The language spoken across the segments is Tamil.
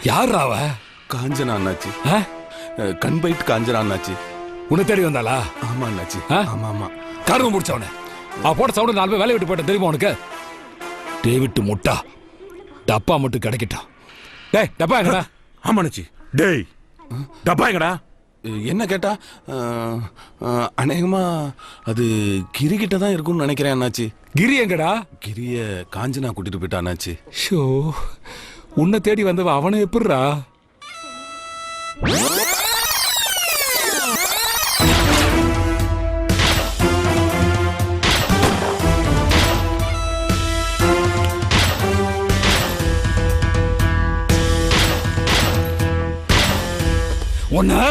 யார் ராவ? காஞ்சனா அண்ணாச்சி. கண் பைட் காஞ்சனா அண்ணாச்சி. உன்னை தேடி வந்தாளா? ஆமா அண்ணாச்சி. ஆமா ஆமா. கரும்பு முடிச்சவன போட்ட சவுண்ட் 4 பேர் வேலையை விட்டு போயிட்ட தெரியுமா உனக்கு? டேவிட் முட்டா டப்பா மட்டும் கிடைக்கட்டும். டேய் டப்பா எங்கடா? ஆமா அண்ணாச்சி. டேய் டப்பா எங்கடா? என்ன கேட்டா அநேகமா அது கிரி கிட்ட தான் இருக்கும்னு நினைக்கிறேன் அண்ணாச்சி. கிரி எங்கடா? கிரிய காஞ்சனா கூட்டிட்டு போயிட்டா அண்ணாச்சி. ஷோ, உன்னை தேடி வந்தவ அவனை எப்படிரா? ஒண்ணு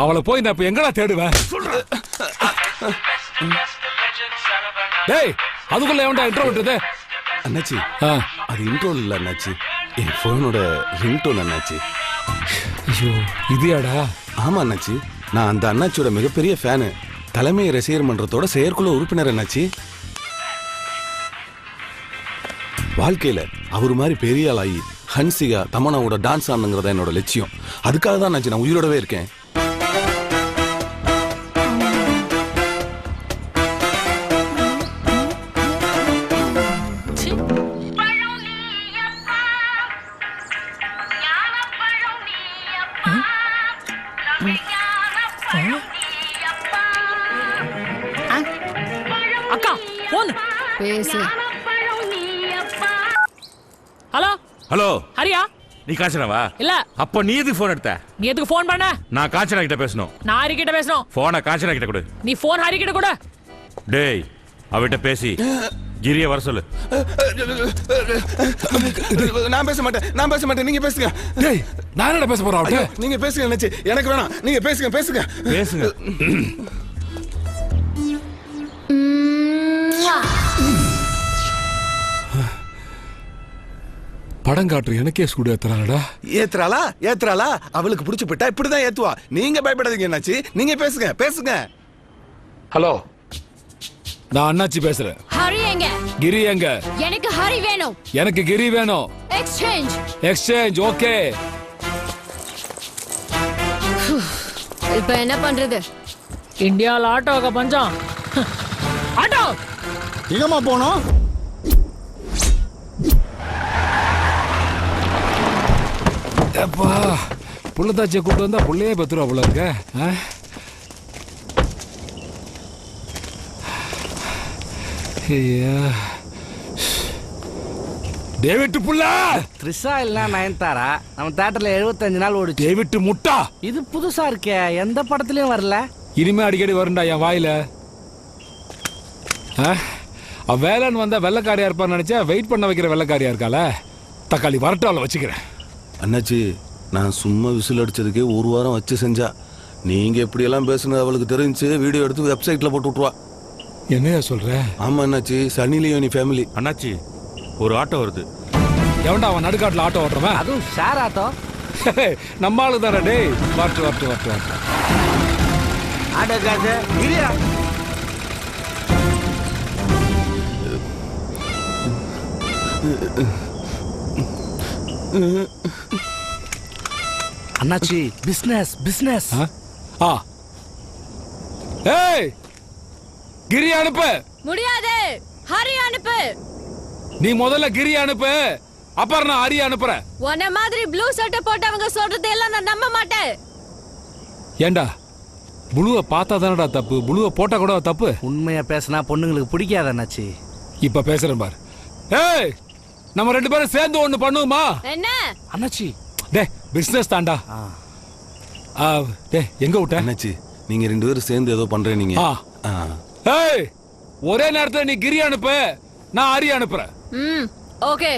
அவளை போய் நான் இப்ப எங்கடா தேடுவேன்? டேய் அதுக்குள்ள எவன்டா இன்ட்ரோ விட்டுறது? அண்ணாச்சி அது இன்ட்ரோ இல்ல அண்ணாச்சி, என் போனோட ரிங்டோன் அண்ணாச்சி. ஐயோ இதுயாடா? ஆமா அண்ணாச்சி, நான் அந்த அண்ணாச்சியோட மிகப்பெரிய ஃபேனு, தலைமை ரசிகர் மன்றத்தோட செயற்குழு உறுப்பினர் அண்ணாச்சி. வாழ்க்கையில அவரு மாதிரி பெரிய ஆளாகி ஹன்சிகா தமனாவோட டான்ஸ் ஆடணுங்கிறதா என்னோட லட்சியம். அதுக்காக தான் நான் உயிரோடவே இருக்கேன். அக்கா போன் பேசு. Hello hello Hariya? நீ காஞ்சனாவா? இல்ல. அப்ப நீ எதுக்கு போன் எடுத்த? நீ எதுக்கு போன் பண்ண? நான் காஞ்சனா கிட்ட பேசணும். நான் ஹரி கிட்ட பேசணும். போனை காஞ்சனா கிட்ட கொடு. நீ போன் ஹரி கிட்ட கொடு. டேய் அவட்ட பேசி கிரிய வர சொல்லு. நான் பேச மாட்டேன், நீங்க பேசுங்க. டேய் நான் என்னடா பேச போறேன் அவட்ட? நீங்க பேசுங்க அண்ணாச்சி, எனக்கு வேணாம், நீங்க பேசுங்க. பேசுங்க. படம் காட்டுற எனக்கே சூடு ஏத்துறாளடா. ஏத்துறாளா? அவளுக்கு பிடிச்சு போட்டா இப்படிதான் ஏத்துவா. நீங்க பயப்படாதீங்க அண்ணாச்சி, நீங்க பேசுங்க. ஹலோ, நான் அண்ணாச்சி பேசுறேன். ஹரி எங்க? கிரி எங்க? எனக்கு ஹரி வேணும். எனக்கு கிரி வேணும். Exchange okay. இப்போ என்ன பண்றது? இந்தியால ஆட்டோக்கு பஞ்சம். ஆட்டோ எங்கம்மா போனோம்? அப்பா புள்ளதாச்சியை கூப்பிட்டு வந்தா புள்ளையே பத்துருவா போல இருக்க. டேவிட் புள்ள த்ரிஷா இல்ல நயன்தாரா நம்ம தியேட்டர்ல 75 நாள் ஓடுச்சு. டேவிட் முட்டா இது புதுசா இருக்கே, எந்த படத்துலயும் வரல. இனிமே அடிக்கடி வருண்டா என் வாயில. வேலைன்னு வந்தா வெள்ளக்காரியா இருப்பான்னு நினைச்சா வெயிட் பண்ண வைக்கிற வெள்ளக்காரியா இருக்கால. தக்காளி வரட்டால வச்சுக்கிறேன். அண்ணாச்சி, நான் சும்மா விசில் அடிச்சதுக்கே 1 வாரம் வச்சு செஞ்சா. நீங்க எப்படி எல்லாம் பேசுனது அவளுக்கு தெரிஞ்சு வீடியோ எடுத்து வெப்சைட்ல போட்டு விட்டுருவா. என்னையா சொல்ற? ஆமா அண்ணாச்சி, சன்னி லியோனி ஃபேமிலி. அண்ணாச்சி ஒரு ஆட்டோ வருது. எவன்டா அவன் நடுக்காட்டுல ஆட்டோ ஓட்டுறவன்? அதுவும் ஷேர் ஆட்டோ. நம்ம ஆளு தானே. டேய் வரட்டு. ஆட்டோ காசு இல்லையா? அண்ணாச்சி பிசினஸ். ஏய் கிரி அனுப்பு. முடியாது, ஹரி அனுப்பு. நீ முதல்ல கிரி அனுப்பு, அப்புறம் நான் ஹரி அனுப்புறேன். உன்ன மாதிரி ப்ளூ சட்டை போட்டவங்க சொல்றது எல்லாம் நான் நம்ப மாட்டேன். ஏண்டா புளுவை பார்த்தா தானடா தப்பு, புளுவை போட்டா கூட தப்பு? உண்மையா பேசினா பொண்ணுங்களுக்கு பிடிக்காத அண்ணாச்சி. இப்ப பேசுறேன் பாரு. ஏய் நம்ம 2 பேரும் சேர்ந்து ஒண்ணு பண்ணுவோமா? என்ன அண்ணாச்சி? டே பிசினஸ் தாண்டா. டே எங்க விட்ட? அண்ணாச்சி, நீங்க 2 பேரும் சேர்ந்து ஏதோ பண்றீங்க. ஏய் ஒரே நேரத்துல நீ கிரி அனுப்பு, நான் ஹரி அனுப்புறேன். ஓகே.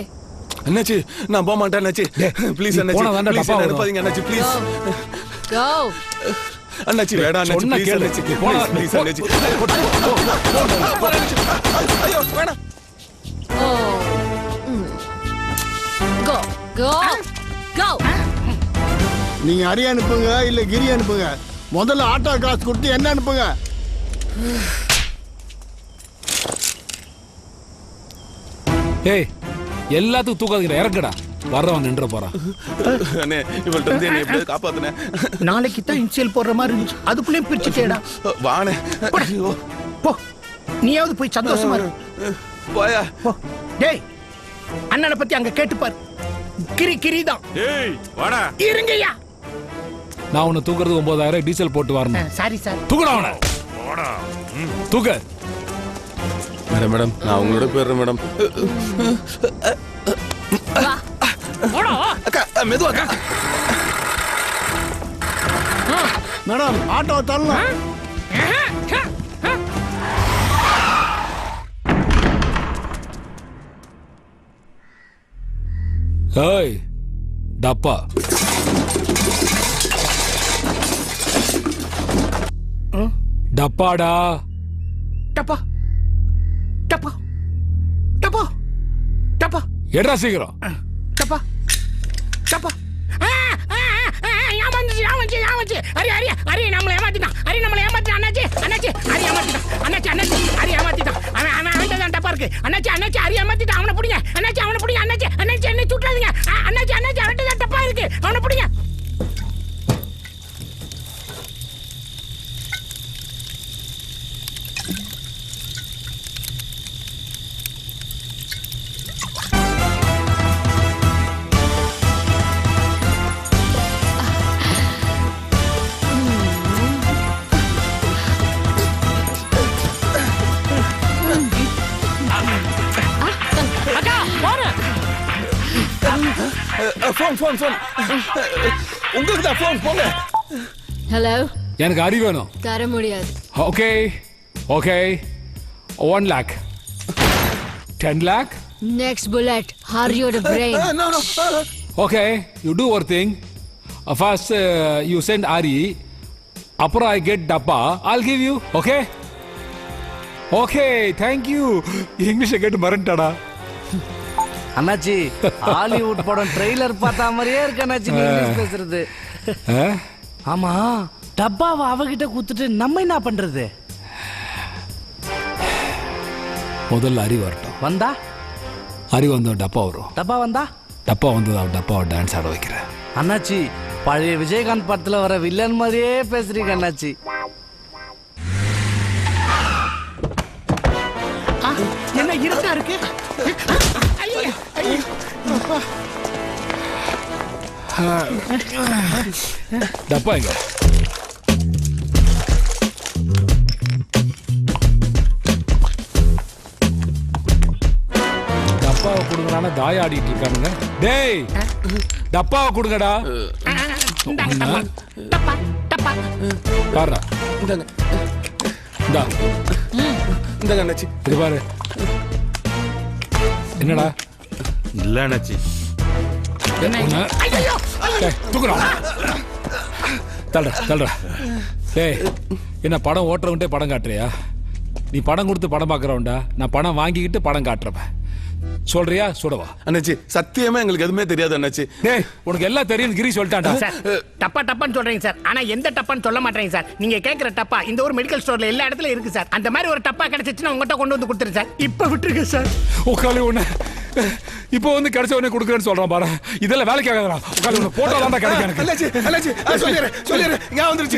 அண்ணாச்சி நான் போக மாட்டேன் அண்ணாச்சி. ப்ளீஸ் அண்ணாச்சி, ப்ளீஸ் என்ன அனுப்பாதீங்க அண்ணாச்சி, ப்ளீஸ். கோ. அண்ணாச்சி வேடா அண்ணாச்சி, ப்ளீஸ் அண்ணாச்சி, ப்ளீஸ் அண்ணாச்சி. ஐயோ வேணாம். கோ. நீங்க ஹரி அனுப்புங்க இல்ல கிரி அனுப்புங்க. முதல்ல ஆட்டோ காசு கொடுத்து என்ன அனுப்புங்க. ஏய் எல்லாத்துக்கும் தூக்காதீங்க, இறக்குடா. வர்றவன் நின்ற போறான். அண்ணே இவள்கிட்ட இருந்து என்னை எப்படியாவது காப்பாத்துனே. நாளைக்கு தான் இன்சியல் போடுற மாதிரி இருந்துச்சு, அதுக்குள்ளேயும் பிரிச்சுட்டேடா. வாணே. போ, நீயாவது போய் சந்தோஷமா இரு. போயா. போ. டேய், அண்ணனை பத்தி அங்க கேட்டுப்பாரு. கிரி கிரிதான். ஏய் வாடா. இருங்கய்யா. நான் உன்னை தூக்குறது 9,000 டீசல் போட்டு வரணும். Sorry sir. தூக்குடா அவனை. வாடா. தூக்க. மேடம் நான் உங்களோட போயிடுறேன் மேடம். அக்கா மெதுவா அக்கா. மேடம் ஆட்டோ தள்ளலாம். ஏய் டப்பா. டப்பாடா. டப்பா டப்பா டப்பா டப்பா எட்ரா சீக்கிரம். டப்பா டப்பா. ஏமாந்துச்சு. அரி அரி அரி நம்மளை ஏமாத்திட்டான். அரி நம்மளை ஏமாத்திட்டான். அண்ணாச்சி அண்ணாச்சி அரி ஏமாத்திட்டான். அண்ணாச்சி அண்ணாச்சி அரி ஏமாத்திட்டான். அவன் தான் டப்பா இருக்கு. அண்ணாச்சி அண்ணாச்சி அரி ஏமாத்திட்டான். அவனை பிடிங்க. அண்ணாச்சி அவனை பிடிங்க. அண்ணாச்சி அண்ணாச்சி என்னை சுட்டாதீங்க. அண்ணாச்சி அண்ணாச்சி அவன்கிட்ட தான் டப்பா இருக்கு. அவனை பிடிங்க. ஃபோன் உங்களுக்கு தான் ஃபோன் போங்க. ஹலோ, எனக்கு அரி வேணும். தர முடியாது. Okay okay 1 lakh 10 lakh. Next bullet, hurry your brain. No. Okay, you do one thing. First you send Ari. Apra I get Dappa. I'll give you. Okay? Okay, thank you. English get மறந்துட்டடா. அண்ணாச்சி ஹாலிவுட் படம் ட்ரெய்லர் பார்த்தா மாதிரியே இருக்கு அண்ணாச்சி நீ இங்கிலீஷ் பேசுறது. ஆமா, டப்பாவை அவகிட்ட குத்துட்டு நம்ம என்ன பண்றது? முதல்ல அரி வரட்டும். வந்தா அரி வந்தோம் டப்பா வரும். டப்பா வந்தா டப்பா வந்து டப்பாவை டான்ஸ் ஆட வைக்கிறேன். அண்ணாச்சி பழைய விஜயகாந்த் படத்துல வர வில்லன் மாதிரியே பேசுறீங்க அண்ணாச்சி. என்ன இருட்டா இருக்கு? டப்பா எங்க? டப்பாவை கொடுங்கடானா தாய ஆடிட்டு இருக்கானுங்க. டேய் டப்பாவை கொடுங்கடா. டப்பா டப்பா. பாருடா. இந்தாங்க இந்தா இந்தாங்க அண்ணாச்சி. இது பாரு. என்னடா? இல்ல அண்ணாச்சி. தூக்குறா. தள்ளுறா. டேய் என்ன படம் ஓட்டுறவன்ட்டே படம் காட்டுறியா? நீ படம் கொடுத்து படம் பார்க்குறவன்டா. நான் பணம் வாங்கிக்கிட்டு படம் காட்டுறவன். சொல்றியா சுடவா? அண்ணாச்சி சத்தியமா எங்களுக்கு எதுவுமே தெரியாது அண்ணாச்சி. டேய் உனக்கு எல்லாம் தெரியும் கிரி சொல்லிட்டான்டா. சார் டப்பா டப்பான்னு சொல்றீங்க சார், ஆனா எந்த டப்பான்னு சொல்ல மாட்டேங்க சார். நீங்க கேக்குற டப்பா இந்த ஒரு மெடிக்கல் ஸ்டோர்ல எல்லா இடத்துலயும் இருக்கு சார். அந்த மாதிரி ஒரு டப்பா கிடைச்சிச்சுன்னா உங்ககிட்ட கொண்டு வந்து கொடுத்துரு சார். இப்ப விட்டுருங்க சார். உட்காலி ஒண்ணு இப்போ வந்து கிடைச்ச உடனே கொடுக்குறேன்னு சொல்றான் பாரு. இதெல்லாம் வேலைக்கு ஆகாதடா. உட்காலி ஒண்ணு போட்டோ தான் கிடைக்கும் எனக்கு. அண்ணாச்சி சொல்லிடுறேன். இங்க வந்துருச்சு.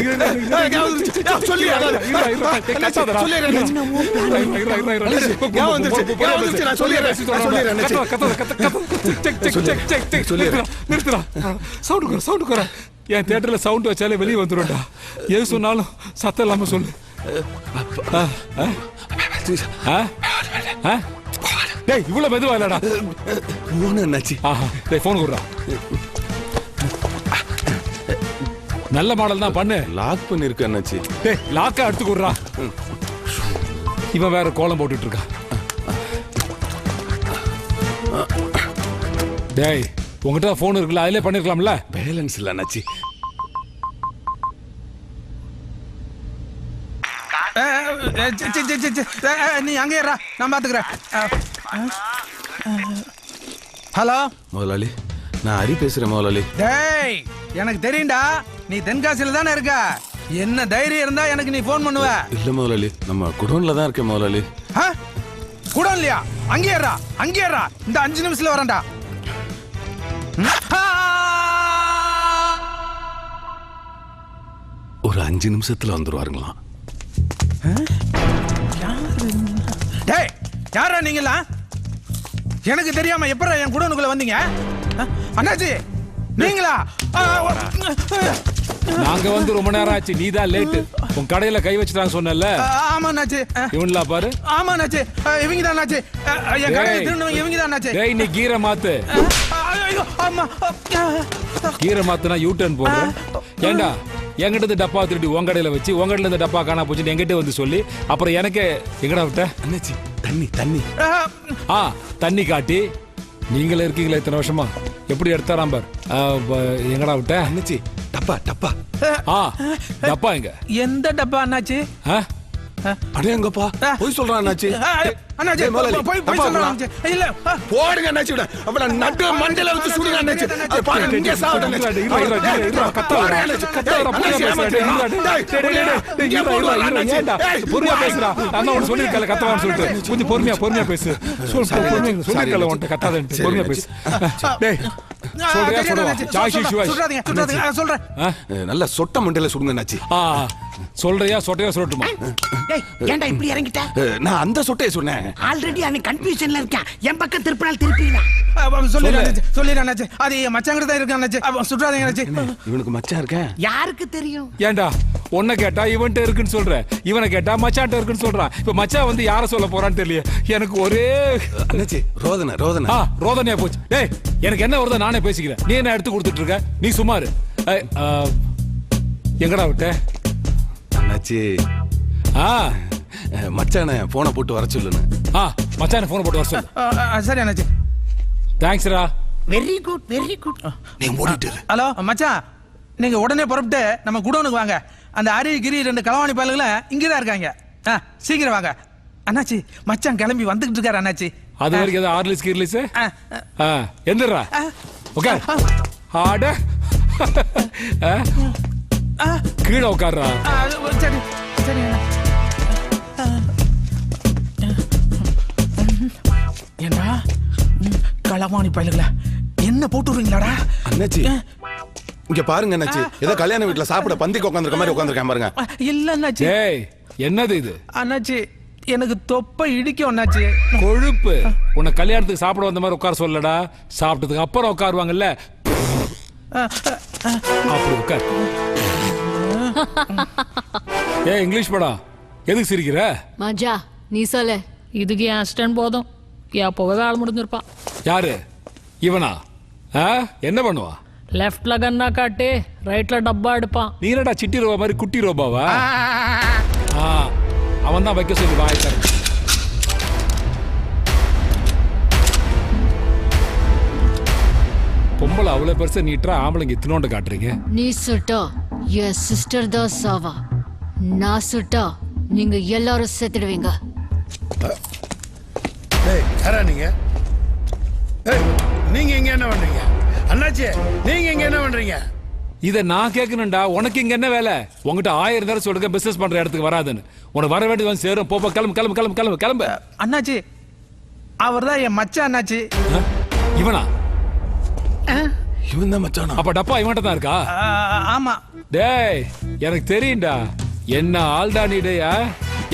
என் தியேட்டர்ல சவுண்ட் வச்சாலே வெளியே வந்துடும்டா. எது சொன்னாலும் சத்தம் இல்லாம சொல்லு. டேய் இவ்வளவு மெதுவா இல்லடா. டேய் போன் கொடுறா. நல்ல மாடல் தான் பண்ணு. லாக் பண்ணிருக்க அண்ணாச்சி. டேய் லாக்கா எடுத்து கொடுறா. இவன் வேற கோலம் போட்டுட்டு இருக்கா. டேய் உங்ககிட்ட போன் இருக்குல்ல, அதிலே பண்ணிருக்கலாம்ல. பேலன்ஸ் இல்ல அண்ணாச்சி. நீ அங்கே இருடா, நான் பாத்துக்கிறேன். ஹலோ முதலாளி, நான் ஹரி பேசுறேன் முதலாளி. டேய் எனக்கு தெரியும்டா, நீ தென்காசியில தானே இருக்க. என்ன தைரியம் இருந்தா எனக்கு நீ ஃபோன் பண்ணுவ. இல்ல முதலாளி, நம்ம குடோன்ல தான் இருக்கேன் முதலாளி. கூட இல்லையா? அங்கேயேறா அங்கேயேறா, இந்த 5 நிமிஷத்துல வரேன்டா. ஒரு 5 நிமிஷத்துல வந்துருவாருங்களாம். டேய், யாரா நீங்களா? எனக்கு தெரியாம எப்பறா என் குடோனுக்குள்ள வந்தீங்க? அண்ணாச்சி நீங்களா? நாங்க வந்து ரொம்ப நேரம் ஆச்சு, நீதான் லேட்டு. உன் கடையில கை வச்சுட்டாங்க சொன்னல. ஆமா அண்ணாச்சி. இவன்லா பாரு. ஆமா அண்ணாச்சி, இவங்க தான் அண்ணாச்சி. என் கடையில திருடுனவங்க இவங்க தான் அண்ணாச்சி. டேய், நீ கீரை மாத்து. ஐயோ அம்மா. கீரை மாத்துனா யூ டர்ன் போடுற. ஏண்டா என்கிட்ட இருந்து டப்பா திருடி உன் கடையில வச்சு உங்க கடையில இருந்து டப்பா காணா போச்சுன்னு என்கிட்ட வந்து சொல்லி அப்புறம் எனக்கு எங்கடா விட்ட? அண்ணாச்சி தண்ணி தண்ணி. தண்ணி காட்டி நீங்களே இருக்கீங்களா இத்தனை வருஷமா? எப்படி எடுத்தாராம் பார். எங்கடா விட்ட? அண்ணாச்சி டப்பா டப்பா. டப்பா எங்க? எந்த டப்பா அண்ணாச்சி? அடேங்கப்பா, போய் சொல்றான் அண்ணாச்சி. அண்ணாச்சி போய் சொல்றான் அண்ணாச்சி. இல்ல போடுங்க அண்ணாச்சி, விட அப்ப நட்டு மண்டல வச்சு சுடுங்க அண்ணாச்சி. பாருங்க இங்க சாவுங்க அண்ணாச்சி. பொறுமையா பேசுறா. நான் உனக்கு சொல்லிருக்கல கத்தவான்னு சொல்லிட்டு. கொஞ்சம் பொறுமையா பேசு. சொல்லிருக்கல உன்கிட்ட கத்தாதன்ட்டு. பொறுமையா பேசு. டேய் சொல்றியா சொல்றா? சாஷி ஷுவாஷ் சொல்றாதீங்க. சொல்றேன். நல்ல சொட்ட மண்டல சுடுங்க அண்ணாச்சி. சொல்றியா சொட்டையா சொல்லட்டுமா? டேய், ஏன்டா இப்படி இறங்கிட்ட? நான் அந்த சொட்டையை சொன்னேன். ஆல்ரெடி அவன் கன்ஃபியூஷன்ல இருக்கான். என் பக்கம் திருப்பினால் திருப்பிடுவான். சொல்லிடுறேன் அண்ணாச்சி. அது மச்சாங்கிட்ட தான் இருக்கு அண்ணாச்சி. சுற்றாதீங்க அண்ணாச்சி. இவனுக்கு மச்சான் இருக்கேன். யாருக்கு தெரியும்? ஏண்டா உன்னை கேட்டா இவன்ட்ட இருக்குன்னு சொல்ற, இவனை கேட்டா மச்சான்ட்ட இருக்குன்னு சொல்றான். இப்ப மச்சான் வந்து யார சொல்ல போறான்னு தெரியல எனக்கு. ஒரே அண்ணாச்சி ரோதனை ரோதனையா போச்சு. டேய், எனக்கு என்ன வருதோ நானே பேசிக்கிறேன். நீ என்ன எடுத்து கொடுத்துட்டு இருக்க? நீ சுமாரு. எங்கடா விட்ட அண்ணாச்சி? மச்சான போனை போட்டு வர சொல்லுன்னு. மச்சான போனை போட்டு வர சொல்லு. சரி அண்ணாச்சி. தேங்க்ஸ்ரா. Very good very good. நீ ஓடிட்டு. ஹலோ மச்சான், நீங்க உடனே புறப்பட்டு நம்ம குடோனுக்கு வாங்க. அந்த அரி கிரி 2 களவாணி பயலுகளை இங்கதான் இருக்காங்க. சீக்கிரம் வாங்க அண்ணாச்சி. மச்சான் கிளம்பி வந்துகிட்டு இருக்காரு அண்ணாச்சி. அது வரைக்கும் ஏதோ ஆர்லிஸ் கீர்லிஸ் எந்திரா. ஓகே ஆட கீழே உட்கார்றா. சரி சரி. ஏண்டா களவாணி பயலுகளை என்ன போட்டு விடுறீங்களாடா? அண்ணாச்சி இங்க பாருங்க அண்ணாச்சி, ஏதோ கல்யாண வீட்டுல சாப்பிட பந்திக்கு உட்கார்ந்திருக்க மாதிரி உட்கார்ந்திருக்கேன் பாருங்க. இல்ல அண்ணாச்சி. ஏய், என்னது இது? அண்ணாச்சி எனக்கு தொப்பை இடிக்கும் அண்ணாச்சி. கொழுப்பு. உன்னை கல்யாணத்துக்கு சாப்பிட வந்த மாதிரி உட்கார சொல்லடா. சாப்பிட்டதுக்கு அப்புறம் உட்காருவாங்கல்ல, அப்படி உட்கார். ஏய், இங்கிலீஷ் படம் எதுக்கு சிரிக்கிற? மஜா நீ சொல்லு. இதுக்கு என் அசிஸ்டன்ட் போதும். எப்போவே வேலை முடிஞ்சிருப்பான். யாரு இவனா? என்ன பண்ணுவா? லெஃப்ட்ல கண்ணா காட்டி ரைட்ல டப்பா எடுப்பான். நீ என்னடா சிட்டி ரோபா மாதிரி குட்டி ரோபாவா? அவன் தான் வைக்க சொல்லி வாய்த்தாரு. பொம்பளை அவ்வளவு பெருசா நீட்டா, ஆம்பளைங்க இத்தனோண்ட காட்டுறீங்க. நீ சுட்டா என் சிஸ்டர் தான் சாவா. நான் சுட்டா நீங்க எல்லாரும் செத்துடுவீங்க. யாரா நீங்க? நீங்க இங்க என்ன பண்றீங்க? அண்ணாச்சி நீங்க இங்க என்ன பண்றீங்க? இத நான் கேட்கணும்டா. உனக்கு இங்க என்ன வேலை? உங்ககிட்ட 1000 தடவை சொல்லுங்க பிசினஸ் பண்ற இடத்துக்கு வராதுன்னு. உனக்கு வர வேண்டியது வந்து சேரும். போப்பா, கிளம்பு கிளம்பு கிளம்பு கிளம்பு கிளம்பு. அண்ணாச்சி அவர் தான் என் மச்சான் அண்ணாச்சி. இவனா? இவன் தான் மச்சானா? அப்ப டப்பா இவன்ட்ட தான் இருக்கா? ஆமா. டேய், எனக்கு தெரியும்டா. என்ன ஆல்டா நீ? டேயா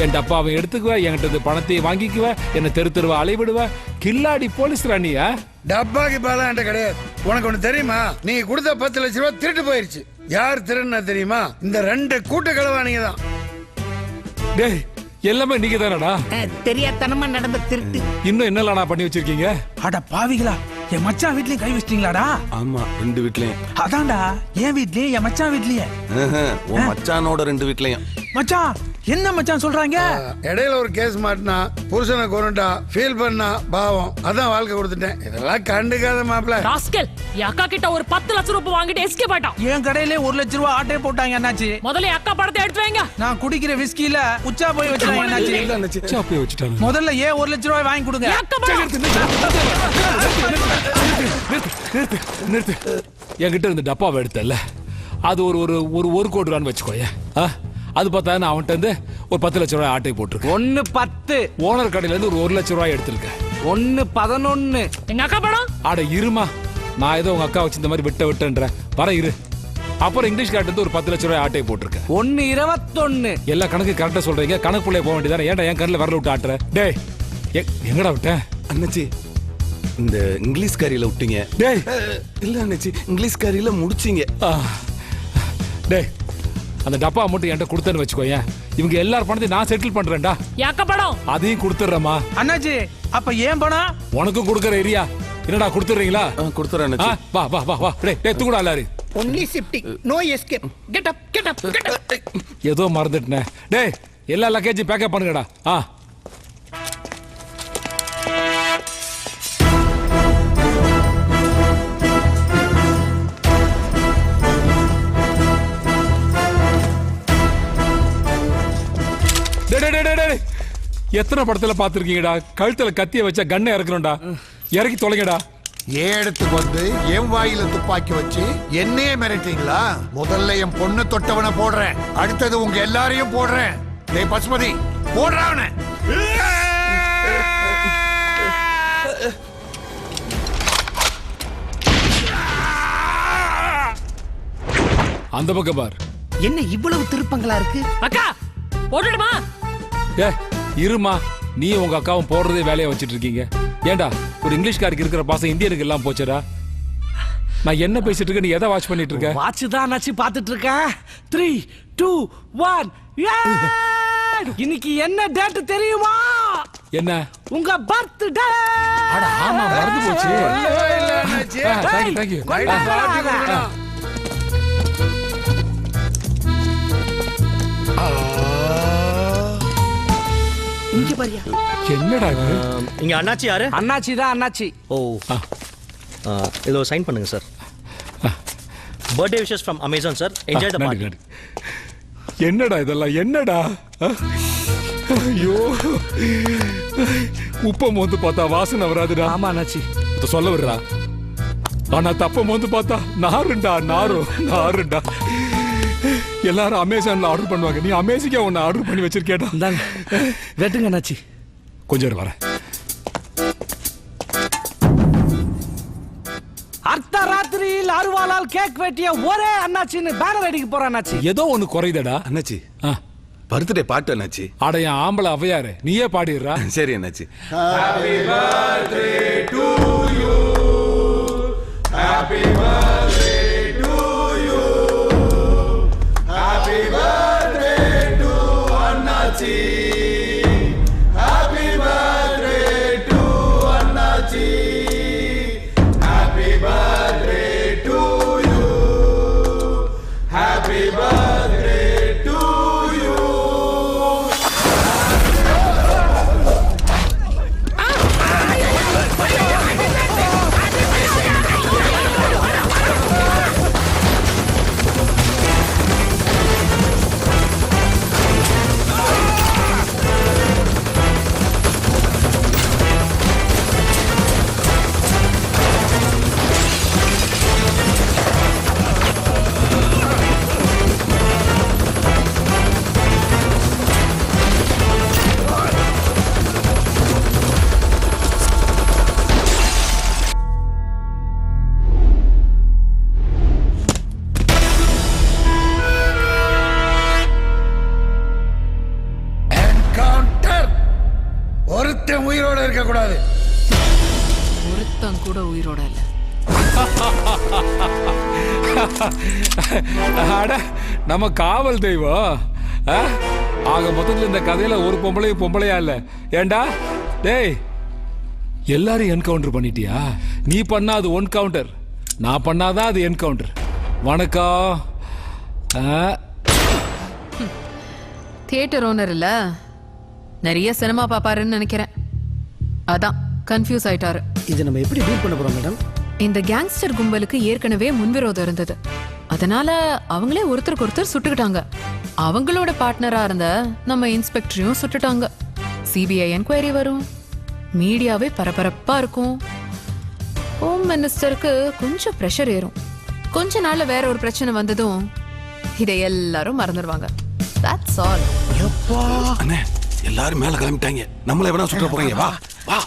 என் டப்பாவை எடுத்துக்குவ, என்கிட்ட பணத்தை வாங்கிக்குவ, என்ன தெரு தெருவா அலைவிடுவ. கில்லாடி போலீஸ் ராணியா? டப்பாக்கு பாலாம் என்கிட்ட கிடையாது. உனக்கு ஒண்ணு தெரியுமா? நீங்க கொடுத்த 10 லட்சம் ரூபாய் திருட்டு போயிருச்சு. யார் திருடுனா தெரியுமா? இந்த 2 கூட்ட களவாணிங்க தான். டேய், எல்லாமே நீங்க தானடா? தெரியாதனமா நடந்த திருட்டு. இன்னும் என்னலடா பண்ணி வச்சிருக்கீங்க? அட பாவிகளா, என் மச்சான் வீட்லயும் கை வச்சிட்டீங்களாடா? ஆமா, 2 வீட்லயும். அதான்டா, என் வீட்லயும் என் மச்சான் வீட்லயும். உன் மச்சானோட 2 வீட்லயும். மச்சான் என்ன மச்சான் சொல்றாங்க? இடையில ஒரு கேஸ் மாட்டினா புருஷனை கொண்டுட்டா ஃபீல் பண்ணா பாவம். அதான் வாழ்க்கை கொடுத்துட்டேன். இதெல்லாம் கண்டுக்காத மாப்பிள்ள. ராஸ்கல், என் அக்கா கிட்ட ஒரு 10 லட்சம் ரூபாய் வாங்கிட்டு எஸ்கேப் ஆயிட்டான். என் கடையிலே 1 லட்சம் ரூபாய் ஆட்டே போட்டாங்க அண்ணாச்சி. முதல்ல அக்கா படத்தை எடுத்து வைங்க. நான் குடிக்கிற விஸ்கில உச்சா போய் வச்சாங்க அண்ணாச்சி. சாப்பியே வச்சிட்டாங்க. முதல்ல 1 லட்சம் ரூபாய் வாங்கி கொடுங்க. நிறுத்து. என்கிட்ட இருந்து டப்பாவை எடுத்தல, அது ஒரு ஒரு ஒரு ஒரு கோடி ரூபான்னு வச்சுக்கோயே. அது பார்த்தா நான் அவன்கிட்ட இருந்து ஒரு 10 லட்ச ரூபாய் ஆட்டை போட்டிருக்கேன். 1-10. ஓனர் கடையில இருந்து ஒரு 1 லட்ச ரூபாய் எடுத்திருக்கேன். 1-11. எங்க அக்கா படம் ஆட இருமா, நான் ஏதோ உங்க அக்கா வச்சு இந்த மாதிரி விட்டேன்றேன். வர இரு. அப்புறம் இங்கிலீஷ் கார்டு இருந்து ஒரு 10 லட்ச ரூபாய் ஆட்டை போட்டிருக்கேன். 1-21. எல்லா கணக்கு கரெக்டா சொல்றீங்க. கணக்குள்ளே போக வேண்டியதானே. ஏன்டா என் கண்ணில் வரல விட்டு ஆட்டுற? டேய் எங்கடா விட்டேன்? அண்ணாச்சி இந்த இங்கிலீஷ் காரியில விட்டீங்க. டேய் இல்ல அண்ணாச்சி, இங்கிலீஷ் காரியில முடிச்சிங்க. டேய் அந்த டப்பா மட்டும் என்கிட்ட கொடுத்தேன்னு வச்சுக்கோயேன், இவங்க எல்லாரும் பணத்தையும் நான் செட்டில் பண்றேன்டா. எக்க படம் அதையும் கொடுத்துட்றேம்மா. அண்ணாச்சி அப்ப ஏன் பணம்? உனக்கும் கொடுக்குற ஏரியா என்னடா கொடுத்துறீங்களா? கொடுத்துறேன் அண்ணாச்சி. வா வா வா வா. டேய் தூக்குடா எல்லாரும். Only shifting no escape. Get up get up get up. ஏதோ மறந்துட்டேன். டேய் எல்லா லக்கேஜும் பேக்கப் பண்ணுங்கடா. எத்தனை படத்துல பாத்துருக்கீங்கடா, கழுத்துல கத்திய வச்சா கண்ணை இறக்கணும்டா. இறக்கி தொலைங்கடா. இடத்துக்கு வந்து என் வாயில துப்பாக்கி வச்சு என்னையே மிரட்டீங்களா? முதல்ல என் பொண்ணு தொட்டவனை போடுறேன், அடுத்தது உங்க எல்லாரையும் போடுறேன். டேய் பசுமதி, போடுறவன. அந்த பக்கம் பார். என்ன இவ்வளவு திருப்பங்களா இருக்கு? அக்கா போட்டுடுமா? இருமா, நீ உங்க அக்காவும் போடுறதே வேலையை வச்சிட்டு இருக்கீங்க. ஏண்டா ஒரு இங்கிலீஷ்காருக்கு இருக்கிற பாசம் இந்தியனுக்கு எல்லாம் போச்சடா. நான் என்ன பேசிட்டு இருக்கேன், நீ எதை வாட்ச் பண்ணிட்டு இருக்க? வாட்ச் தான் அண்ணாச்சி பார்த்துட்டு இருக்கேன். 3, 2, 1. இன்னைக்கு என்ன டேட் தெரியுமா? என்ன? உங்க பர்த்டே. அட ஆமா, மறந்து போச்சு. தேங்க்யூ. இங்க பாரியா. என்னடா இது? இங்க அண்ணாச்சி யாரு? அண்ணாச்சி தான் அண்ணாச்சி. ஓ இதோ சைன் பண்ணுங்க sir. Birthday wishes from Amazon sir. Enjoy the party. என்னடா இதெல்லாம்? என்னடா? ஐயோ, உப்பம் வந்து பார்த்தா வாசனை வராதுடா. ஆமா அண்ணாச்சி, சொல்ல விடுறா. ஆனா தப்பம் வந்து பார்த்தா நாருண்டா. நாருண்டா. எல்லாரும் அமேசான்ல ஆர்டர் பண்ணுவாங்க, நீ அமேசிக்கா ஒன்னு ஆர்டர் பண்ணி வச்சிருக்கேடா. இந்தாங்க வெட்டுங்க அண்ணாச்சி. கொஞ்சம் வரேன். அர்த்த ராத்திரியில் அருவாளால் கேக் வெட்டிய ஒரே அண்ணாச்சின்னு பேனர் அடிக்க போற அண்ணாச்சி. ஏதோ ஒன்னு குறையுதடா. அண்ணாச்சி பர்த்டே பாட்டு அண்ணாச்சி. அட என் ஆம்பளை அவையாரு, நீயே பாடிடுறா. சரி அண்ணாச்சி. Happy birthday to you. Happy birthday to you. Happy birthday to Annachi. Happy birthday to Annachi. Happy birthday to you. Happy birthday to you. ஒருத்தன் உயிரோட இருக்க கூடாது. ஒருத்தன் கூட உயிரோட இல்ல. அட நம்ம காவல் தெய்வம். ஆக மொத்தத்துல இந்த கதையில ஒரு பொம்பளையா இல்ல. ஏண்டா டேய், எல்லாரும் என்கவுண்டர் பண்ணிட்டியா? நீ பண்ணா அது ஒன் கவுண்டர், நான் பண்ணாதான் அது என்கவுண்டர். வணக்கம். தியேட்டர் ஓனர் இல்ல, நிறைய சினிமா பாப்பாருன்னு நினைக்கிறேன். அதான் கன்ஃபியூஸ் ஆயிட்டாரு. இதை நம்ம எப்படி டீல் பண்ண போறோம் மேடம்? இந்த கேங்ஸ்டர் கும்பலுக்கு ஏற்கனவே முன்விரோதம் இருந்தது. அதனால அவங்களே ஒருத்தருக்கு ஒருத்தர் சுட்டுக்கிட்டாங்க. அவங்களோட பார்ட்னரா இருந்த நம்ம இன்ஸ்பெக்டரையும் சுட்டுட்டாங்க. சிபிஐ என்கொயரி வரும், மீடியாவே பரபரப்பா இருக்கும். ஹோம் மினிஸ்டருக்கு கொஞ்சம் பிரஷர் ஏறும். கொஞ்ச நாள்ல வேற ஒரு பிரச்சனை வந்ததும் இதை எல்லாரும் மறந்துடுவாங்க. That's all. அண்ணே எல்லாரும் மேல கிளம்பிட்டாங்க. நம்மள எவனா சுற்ற போறீங்க? வா வா.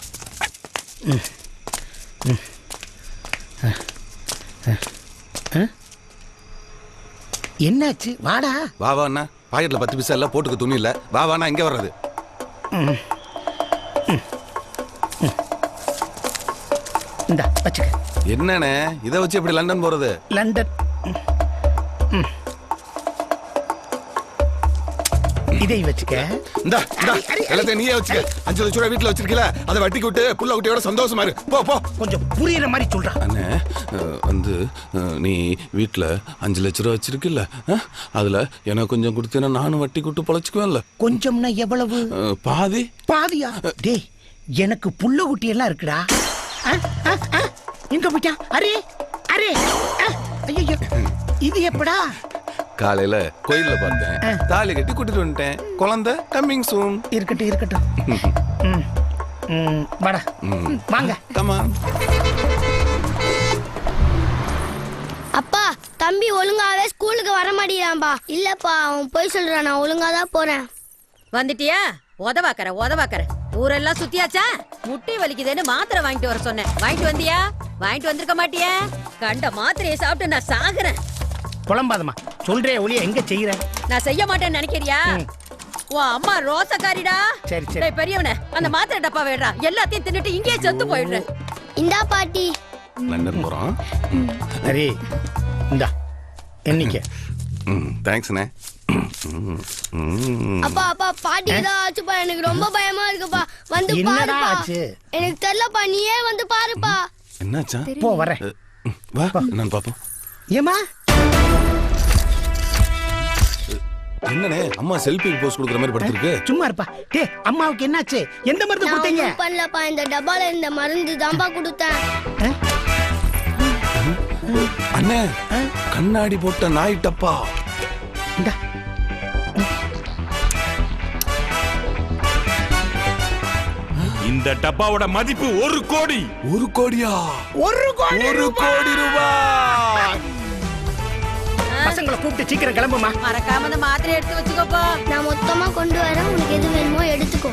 என்னாச்சு? வாடா. வா வா அண்ணா. பாக்கெட்ல 10 பைசா எல்லாம் போட்டுக்க துணி இல்ல. வா வாண்ணா, இங்க வர்றது. இந்தா வச்சுக்க. என்னண்ணே இதை வச்சு எப்படி லண்டன் போறது? லண்டன். இதை வச்சுக்க. இந்தா இந்தா எல்லாத்தையும் நீயே வச்சுக்க. 5 லட்சம் ரூபாய் வீட்டுல வச்சிருக்கல, அதை வட்டிக்கு விட்டு புள்ள குட்டியோட சந்தோஷமா இரு. போ போ. கொஞ்சம் புரியுற மாதிரி சொல்றா. அண்ணே வந்து நீ வீட்டுல 5 லட்சம் ரூபாய் வச்சிருக்கல, அதுல எனக்கு கொஞ்சம் கொடுத்தீங்கன்னா நானும் வட்டி கூட்டு பொழைச்சுக்குவேன்ல. கொஞ்சம்னா எவ்வளவு? பாதி. பாதியா? டேய் எனக்கு புள்ள குட்டி எல்லாம் இருக்குடா. எங்க போயிட்டா? அரே அரே ஐயோ, இது எப்படா? காலையில கோயில்ல பார்த்தேன், தாலி கட்டி கூட்டிட்டு வந்துட்டேன். குழந்தை கம்மிங் சூன். இருக்கட்டும் இருக்கட்டும். வாடா வாங்க. கமா. அப்பா தம்பி ஒழுங்காவே ஸ்கூலுக்கு வர மாட்டேங்கிறான்பா. இல்லப்பா அவன் போய் சொல்றான், நான் ஒழுங்கா தான் போறேன். வந்துட்டியா? உதவாக்கற ஊரெல்லாம் சுத்தியாச்சா? முட்டி வலிக்குதுன்னு மாத்திரை வாங்கிட்டு வர சொன்னேன். வாங்கிட்டு வந்தியா? வாங்கிட்டு வந்திருக்க மாட்டியா? கண்ட மாத்திரையை சாப்பிட்டு நான் சாகுறேன். புலம்பாதமா சொல்றே ஒளிய எங்க செய்யற? நான் செய்ய மாட்டேன்னு நினைக்கிறியா? உன் அம்மா ரோசக்காரிடா. சரி சரி. டேய் பெரியவனே, அந்த மாத்திரை டப்பா வேடா. எல்லாத்தையும் தின்னுட்டு இங்கேயே செத்து போயிடுறேன். இந்தா பாட்டி. லண்டன் போறோம். அரே இந்தா என்னைக்கு. தேங்க்ஸ்ண்ணே. அப்பா அப்பா பாட்டி தான் ஆச்சுப்பா. எனக்கு ரொம்ப பயமா இருக்குப்பா. வந்து பாருப்பா. எனக்கு தெரியலப்பா, நீயே வந்து பாருப்பா. என்னாச்சா? போ வரேன். வா என்னன்னு பாப்போம். ஏமா என்னனே அம்மா செல்ஃபி போஸ் கொடுக்குற மாதிரி படுத்துருக்கு? சும்மா இருப்பா. டேய் அம்மாவுக்கு என்னாச்சு? எந்த மருந்து கொடுத்தீங்க? நான் பண்ணலப்பா, இந்த டப்பால இந்த மருந்து தான்பா கொடுத்தேன். அண்ணே கண்ணாடி போட்ட நாய் டப்பா. இந்த டப்பாவோட மதிப்பு 1 கோடி. 1 கோடியா? 1 கோடி ரூபாய். பசங்களை கூப்பிட்டு சீக்கிரம் கிளம்புமா. மறக்காம அந்த மாத்திரை எடுத்து வச்சுக்கோப்பா. நான் மொத்தமா கொண்டு வரேன், உனக்கு எது வேணுமோ எடுத்துக்கோ.